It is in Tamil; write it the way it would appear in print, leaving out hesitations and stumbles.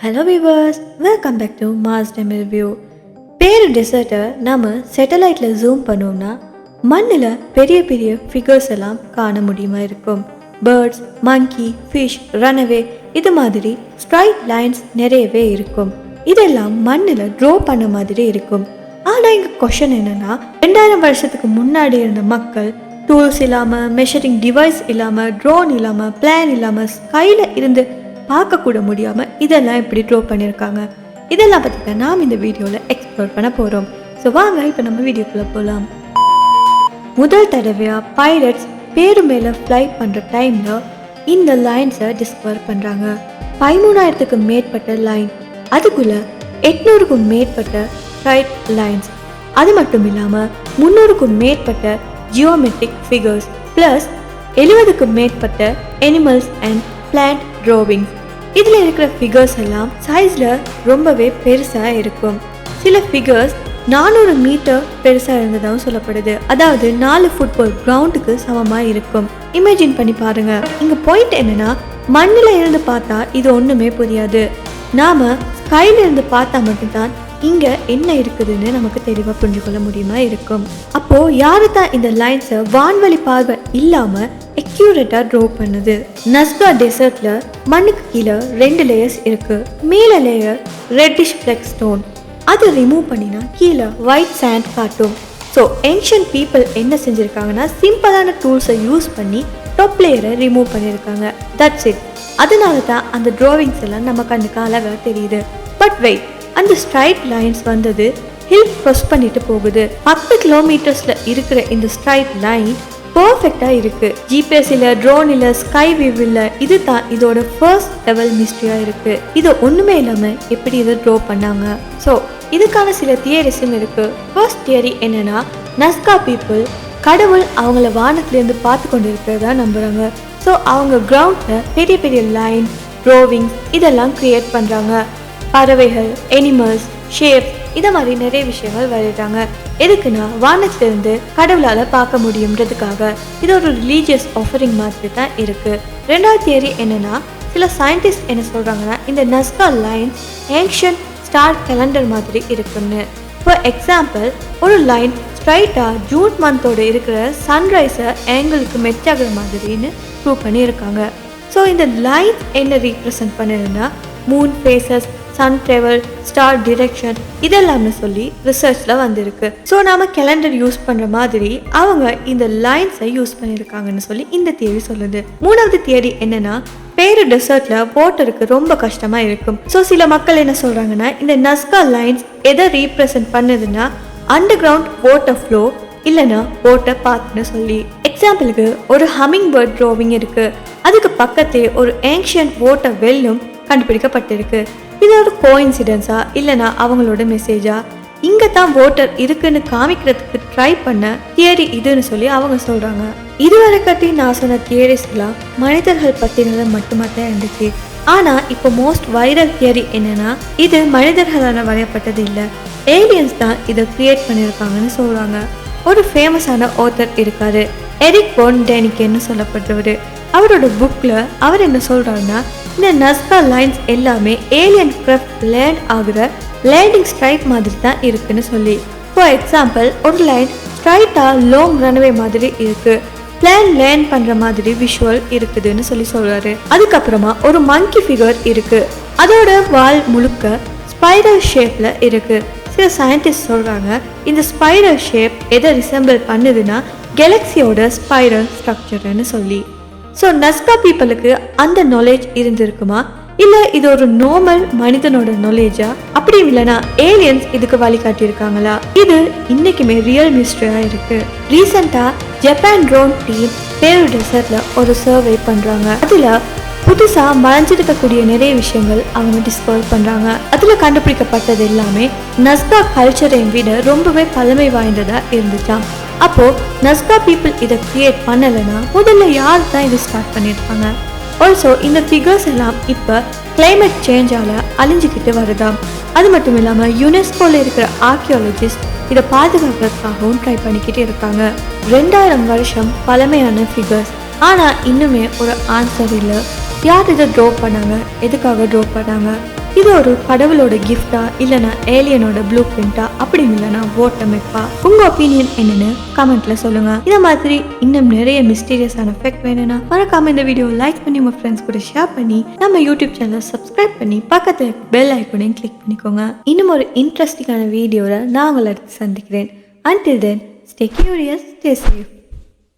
Hello viewers, welcome back to mass Tamil view. பேர் டெசர்ட்டை நம்ம சேட்டலைட்டில் ஜூம் பண்ணோம்னா மண்ணில் பெரிய பெரிய ஃபிகர்ஸ் எல்லாம் காண முடியுமா இருக்கும். பேர்ட்ஸ், மங்கி, ஃபிஷ், ரனவே இது மாதிரி ஸ்ட்ரைட் லைன்ஸ் நிறையவே இருக்கும். இதெல்லாம் மண்ணில் ட்ரா பண்ண மாதிரி இருக்கும். ஆனால் இங்கே கொஷன் என்னென்னா, 2000 வருஷத்துக்கு முன்னாடி இருந்த மக்கள் டூல்ஸ் இல்லாமல், மெஷரிங் டிவைஸ் இல்லாமல், ட்ரோன் இல்லாமல், பிளான் இல்லாமல், ஸ்கையில் இருந்து பார்க்கக்கூட முடியாமல் இதெல்லாம் எப்படி ட்ரா பண்ணியிருக்காங்க. இதெல்லாம் பற்றி தான் நாம் இந்த வீடியோவில் எக்ஸ்ப்ளோர் பண்ண போகிறோம். ஸோ வாங்க இப்போ நம்ம வீடியோக்குள்ளே போகலாம். முதல் தடவையாக பைலட்ஸ் பேரு மேலே ஃப்ளை பண்ணுற டைமில் இந்த லைன்ஸை டிஸ்கவர் பண்ணுறாங்க. 13,000க்கும் மேற்பட்ட லைன், அதுக்குள்ளே 800க்கும் மேற்பட்ட ஸ்ட்ரைட் லைன்ஸ், அது மட்டும் இல்லாமல் 300க்கும் மேற்பட்ட ஜியோமெட்ரிக் ஃபிகர்ஸ் ப்ளஸ் 70க்கும் மேற்பட்ட அனிமல்ஸ் அண்ட் பிளான்ட் ட்ராவிங்ஸ். இதில் இருக்கிற ஃபிகர்ஸ் எல்லாம் சைஸில் ரொம்பவே பெருசாக இருக்கும். சில ஃபிகர்ஸ் 400 மீட்டர் பெருசாக இருந்ததாகவும் சொல்லப்படுது. அதாவது 4 ஃபுட்பால் கிரவுண்டுக்கு சமமாக இருக்கும். இமேஜின் பண்ணி பாருங்க. இங்கே பாயிண்ட் என்னன்னா, மண்ணில் இருந்து பார்த்தா இது ஒன்றுமே புரியாது. நாம் ஸ்கைல இருந்து பார்த்தா மட்டும்தான் இங்கே என்ன இருக்குதுன்னு நமக்கு தெளிவாக புரிஞ்சு கொள்ள முடியுமா இருக்கும். அப்போது யாரு தான் இந்த லைன்ஸை வான்வழி பார்வை இல்லாமல் அக்யூரேட்டாக ட்ரா பண்ணுது? நஸ்கா டெசர்ட்டில் மண்ணுக்கு கீழே 2 லேயர்ஸ் இருக்குது. மேலே லேயர் ரெட்டிஷ் பிளாக் ஸ்டோன், அது ரிமூவ் பண்ணினா கீழே ஒயிட் சாண்ட் காட்டும். ஸோ ஏன்ஷியன்ட் பீப்புள் என்ன செஞ்சுருக்காங்கன்னா, சிம்பிளான டூல்ஸை யூஸ் பண்ணி டாப் லேயரை ரிமூவ் பண்ணியிருக்காங்க. That's it. அதனால தான் அந்த ட்ராவிங்ஸ் எல்லாம் நம்ம கண்ணுக்கு அழகாக தெரியுது. பட் வெயிட், அந்த ஸ்ட்ரைட் லைன்ஸ் வந்தது ஹில் க்ராஸ் பண்ணிட்டு போகுது. 10 கிலோமீட்டர்ஸில் இருக்கிற இந்த ஸ்ட்ரைட் லைன் பர்ஃபெக்டாக இருக்குது. ஜிபிஎஸ் இல்லை, ட்ரோன் இல்லை, ஸ்கை விவ் இல்லை. இது தான் இதோட ஃபர்ஸ்ட் லெவல் மிஸ்ட்ரியாக இருக்குது. இது ஒன்றுமே இல்லாமல் எப்படி இதை ட்ரா பண்ணாங்க? ஸோ இதுக்கான சில தியரிஸும் இருக்குது. ஃபர்ஸ்ட் தியரி என்னென்னா, நஸ்கா பீப்புள் கடவுள் அவங்கள வானத்துலேருந்து பார்த்து கொண்டு இருக்கிறதா நம்புகிறாங்க. ஸோ அவங்க கிரவுண்டில் பெரிய பெரிய லைன், ட்ராவிங்ஸ் இதெல்லாம் க்ரியேட் பண்ணுறாங்க. பறவைகள், அனிமல்ஸ், ஷேப்ஸ் இதை மாதிரி நிறைய விஷயங்கள் வரைகிறாங்க. எதுக்குன்னா, வானத்திலிருந்து கடவுளால் பார்க்க முடியுன்றதுக்காக. இது ஒரு ரிலீஜியஸ் ஆஃபரிங் மாதிரி தான் இருக்குது. ரெண்டாவது தியரி என்னென்னா, சில சயின்டிஸ்ட் என்ன சொல்கிறாங்கன்னா, இந்த நஸ்கா லைன்ஸ் ஏன்ஷியன்ட் ஸ்டார் கேலண்டர் மாதிரி இருக்குன்னு. ஃபார் எக்ஸாம்பிள், ஒரு லைன் ஸ்ட்ரைட்டாக ஜூன் மந்தோடு இருக்கிற சன்ரைஸை ஆங்கிளுக்கு மெச் ஆகிற மாதிரின்னு ப்ரூவ் பண்ணியிருக்காங்க. ஸோ இந்த லைன் என்ன ரீப்ரசன்ட் பண்ணுதுன்னா, moon phases, sun travel, star direction இதெல்லாம்னு சொல்லி ரிசர்ச்சில் வந்திருக்கு. ஸோ நாம் கேலண்டர் யூஸ் பண்ணுற மாதிரி அவங்க இந்த லைன்ஸை யூஸ் பண்ணியிருக்காங்கன்னு சொல்லி இந்த தியரி சொல்லுது. மூணாவது தியரி என்னன்னா, பேரு டெசர்ட்ல வாட்டருக்கு ரொம்ப கஷ்டமா இருக்கும். ஸோ சில மக்கள் என்ன சொல்றாங்கன்னா, இந்த நஸ்கா லைன்ஸ் எதை ரீப்ரசன்ட் பண்ணுதுன்னா, அண்டர் கிரவுண்ட் வாட்டர் ஃப்ளோ இல்லைன்னா வாட்டர் பாத்னு சொல்லி. எக்ஸாம்பிளுக்கு ஒரு ஹம்மிங் பேர்ட் ட்ராவிங் இருக்கு. அதுக்கு பக்கத்தே ஒரு ஏன்ஷியன்ட் வாட்டர் வெல்லும் கண்டுபிடிக்கப்பட்டிருக்கு. இது ஒரு கோஇன்சிடென்ஸா இல்லைனா அவங்களோட மெசேஜா? இங்கே தான் வாட்டர் இருக்குன்னு காமிக்கிறதுக்கு ட்ரை பண்ண தியரி இதுன்னு சொல்லி அவங்க சொல்கிறாங்க. இதுவரை கட்டி நான் சொன்ன தியரிஸ்லாம் மனிதர்கள் பற்றினதை மட்டுமா தான் இருந்துச்சு. ஆனால் இப்போ மோஸ்ட் வைரல் தியரி என்னன்னா, இது மனிதர்களால் வரையப்பட்டது இல்லை, ஏலியன்ஸ் தான் இதை கிரியேட் பண்ணியிருக்காங்கன்னு சொல்கிறாங்க. ஒரு ஃபேமஸான ஆத்தர் இருக்காரு, எரிக் வான் டேனிகேன்னு சொல்லப்படுறவர். அவரோட புக்கில் அவர் என்ன சொல்கிறாருன்னா, இந்த நஸ்கா லைன்ஸ் எல்லாமே ஏலியன் கிராஃப்ட் லேண்ட் ஆகுற லேண்டிங் ஸ்ட்ரைப் மாதிரி தான் இருக்குன்னு சொல்லி. ஃபார் எக்ஸாம்பிள், ஒரு லைன் ஸ்ட்ரைட்டாக லாங் ரன்வே மாதிரி இருக்கு, பிளான் லேண்ட் பண்ணுற மாதிரி விஷுவல் இருக்குதுன்னு சொல்லி சொல்கிறாரு. அதுக்கப்புறமா ஒரு மங்கி ஃபிகர் இருக்கு, அதோட வால் முழுக்க ஸ்பைரல் ஷேப்பில் இருக்கு. சில சயின்டிஸ்ட் சொல்கிறாங்க, இந்த ஸ்பைரல் ஷேப் எதை ரிசம்பிள் பண்ணுதுன்னா கேலக்சியோட ஸ்பைரல் ஸ்ட்ரக்சர்னு சொல்லி. ஸோ நஸ்கா பீப்புளுக்கு அந்த நாலேஜ் இருந்திருக்குமா, இல்லை இது ஒரு நார்மல் மனிதனோட நாலேஜா? அப்படி இல்லைனா ஏலியன்ஸ் இதுக்கு வழிகாட்டியிருக்காங்களா? இது இன்னைக்குமே ரியல் மிஸ்ட்ரியாக இருக்கு. ரீசெண்டாக ஜப்பான் ட்ரோன் டீம் பேரு டெசர்ட்ல ஒரு சர்வே பண்ணுறாங்க. அதில் புதுசாக மறைஞ்சிருக்கக்கூடிய நிறைய விஷயங்கள் அவங்க டிஸ்கவர் பண்ணுறாங்க. அதில் கண்டுபிடிக்கப்பட்டது எல்லாமே நஸ்கா கல்ச்சரை விட ரொம்பவே பழமை வாய்ந்ததாக இருந்துச்சாம். அப்போது நஸ்கா பீப்புள் இதை கிரியேட் பண்ணலைன்னா முதல்ல யார் தான் இதை ஸ்டார்ட் பண்ணியிருப்பாங்க? ஆல்சோ இந்த ஃபிகர்ஸ் எல்லாம் இப்போ கிளைமேட் சேஞ்சால் அழிஞ்சிக்கிட்டு வருதாம். அது மட்டும் இல்லாமல் யுனெஸ்கோவில் இருக்கிற ஆர்கியாலஜிஸ்ட் இதை பாதுகாக்கிறதுக்காகவும் ட்ரை பண்ணிக்கிட்டு இருக்காங்க. 2000 வருஷம் பழமையான ஃபிகர்ஸ், ஆனால் இன்னுமே ஒரு ஆன்சர் இல்லை. யார் இதை ட்ரா பண்ணாங்க, எதுக்காக ட்ரா பண்ணாங்க? இது ஒரு கடவுளோட கிஃப்டா இல்லைனா ஏலியனோட ப்ளூ பிரிண்டா அப்படின்னு இல்லைனா ஓட்டமைப்பா? உங்க ஒப்பீனியன் என்னன்னு கமெண்ட்ல சொல்லுங்க. இந்த மாதிரி இன்னும் நிறைய மிஸ்டீரியஸான ஃபேக்ட் வேணும்னா மறக்காம இந்த வீடியோ லைக் பண்ணி உங்க ஃப்ரெண்ட்ஸ் கூட ஷேர் பண்ணி நம்ம யூடியூப் சேனலை சப்ஸ்கிரைப் பண்ணி பக்கத்துல பெல் ஐக்கனையும் கிளிக் பண்ணிக்கோங்க. இன்னும் ஒரு இன்ட்ரெஸ்டிங்கான வீடியோல நான் உங்களை அடுத்து சந்திக்கிறேன். Until then, stay curious, stay safe.